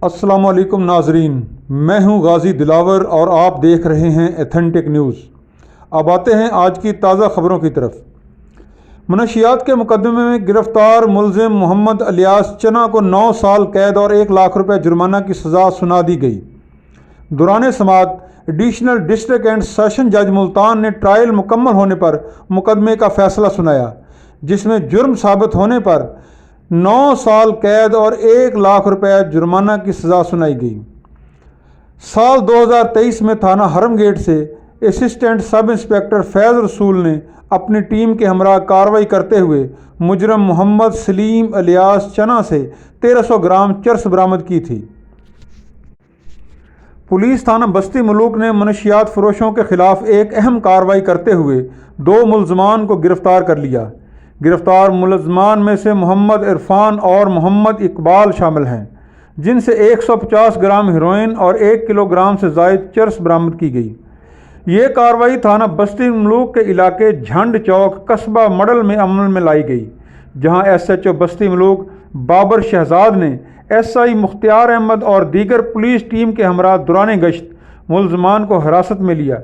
السلام علیکم ناظرین، میں ہوں غازی دلاور اور آپ دیکھ رہے ہیں ایتھنٹک نیوز۔ اب آتے ہیں آج کی تازہ خبروں کی طرف۔ منشیات کے مقدمے میں گرفتار ملزم محمد الیاس چنا کو 9 سال قید اور 1 لاکھ روپے جرمانہ کی سزا سنا دی گئی۔ دوران سماعت ایڈیشنل ڈسٹرکٹ اینڈ سیشن جج ملتان نے ٹرائل مکمل ہونے پر مقدمے کا فیصلہ سنایا، جس میں جرم ثابت ہونے پر 9 سال قید اور 1 لاکھ روپے جرمانہ کی سزا سنائی گئی۔ سال 2023 میں تھانہ ہرم گیٹ سے اسسٹنٹ سب انسپکٹر فیض رسول نے اپنی ٹیم کے ہمراہ کارروائی کرتے ہوئے مجرم محمد سلیم الیاس چنا سے 1300 گرام چرس برآمد کی تھی۔ پولیس تھانہ بستی ملوک نے منشیات فروشوں کے خلاف ایک اہم کارروائی کرتے ہوئے 2 ملزمان کو گرفتار کر لیا۔ گرفتار ملزمان میں سے محمد عرفان اور محمد اقبال شامل ہیں، جن سے 150 گرام ہیروئن اور 1 کلو گرام سے زائد چرس برآمد کی گئی۔ یہ کارروائی تھانہ بستی ملوک کے علاقے جھنڈ چوک قصبہ مڈل میں عمل میں لائی گئی، جہاں ایس ایچ او بستی ملوک بابر شہزاد نے ایس آئی مختار احمد اور دیگر پولیس ٹیم کے ہمراہ دوران گشت ملزمان کو حراست میں لیا۔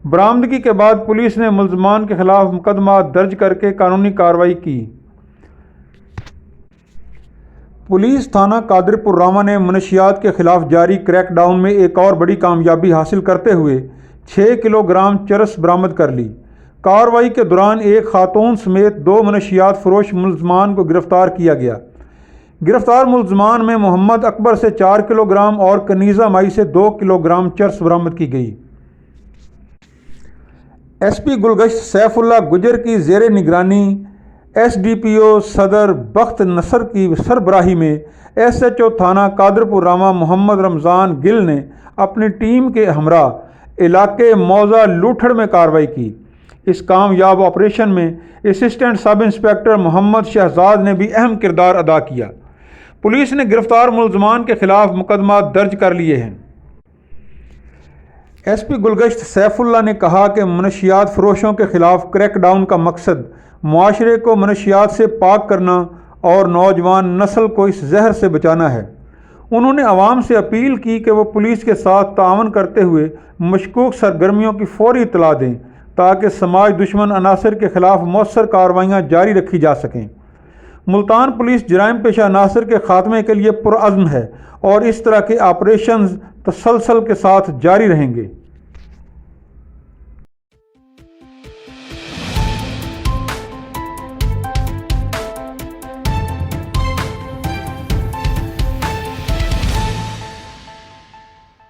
برآمدگی کے بعد پولیس نے ملزمان کے خلاف مقدمات درج کر کے قانونی کارروائی کی۔ پولیس تھانہ قادر پور راما نے منشیات کے خلاف جاری کریک ڈاؤن میں ایک اور بڑی کامیابی حاصل کرتے ہوئے 6 کلو گرام چرس برآمد کر لی۔ کارروائی کے دوران ایک خاتون سمیت 2 منشیات فروش ملزمان کو گرفتار کیا گیا۔ گرفتار ملزمان میں محمد اکبر سے 4 کلو گرام اور کنیزہ مائی سے 2 کلو گرام چرس برآمد کی گئی۔ ایس پی گلگشت سیف اللہ گجر کی زیر نگرانی ایس ڈی پی او صدر بخت نصر کی سربراہی میں ایس ایچ او تھانہ قادر پور راما محمد رمضان گل نے اپنی ٹیم کے ہمراہ علاقے موضع لوٹھڑ میں کارروائی کی۔ اس کامیاب آپریشن میں اسسٹنٹ سب انسپکٹر محمد شہزاد نے بھی اہم کردار ادا کیا۔ پولیس نے گرفتار ملزمان کے خلاف مقدمات درج کر لیے ہیں۔ ایس پی گلگشت سیف اللہ نے کہا کہ منشیات فروشوں کے خلاف کریک ڈاؤن کا مقصد معاشرے کو منشیات سے پاک کرنا اور نوجوان نسل کو اس زہر سے بچانا ہے۔ انہوں نے عوام سے اپیل کی کہ وہ پولیس کے ساتھ تعاون کرتے ہوئے مشکوک سرگرمیوں کی فوری اطلاع دیں تاکہ سماج دشمن عناصر کے خلاف مؤثر کارروائیاں جاری رکھی جا سکیں۔ ملتان پولیس جرائم پیشہ عناصر کے خاتمے کے لیے پرعزم ہے اور اس طرح کے آپریشنز تسلسل کے ساتھ جاری رہیں گے۔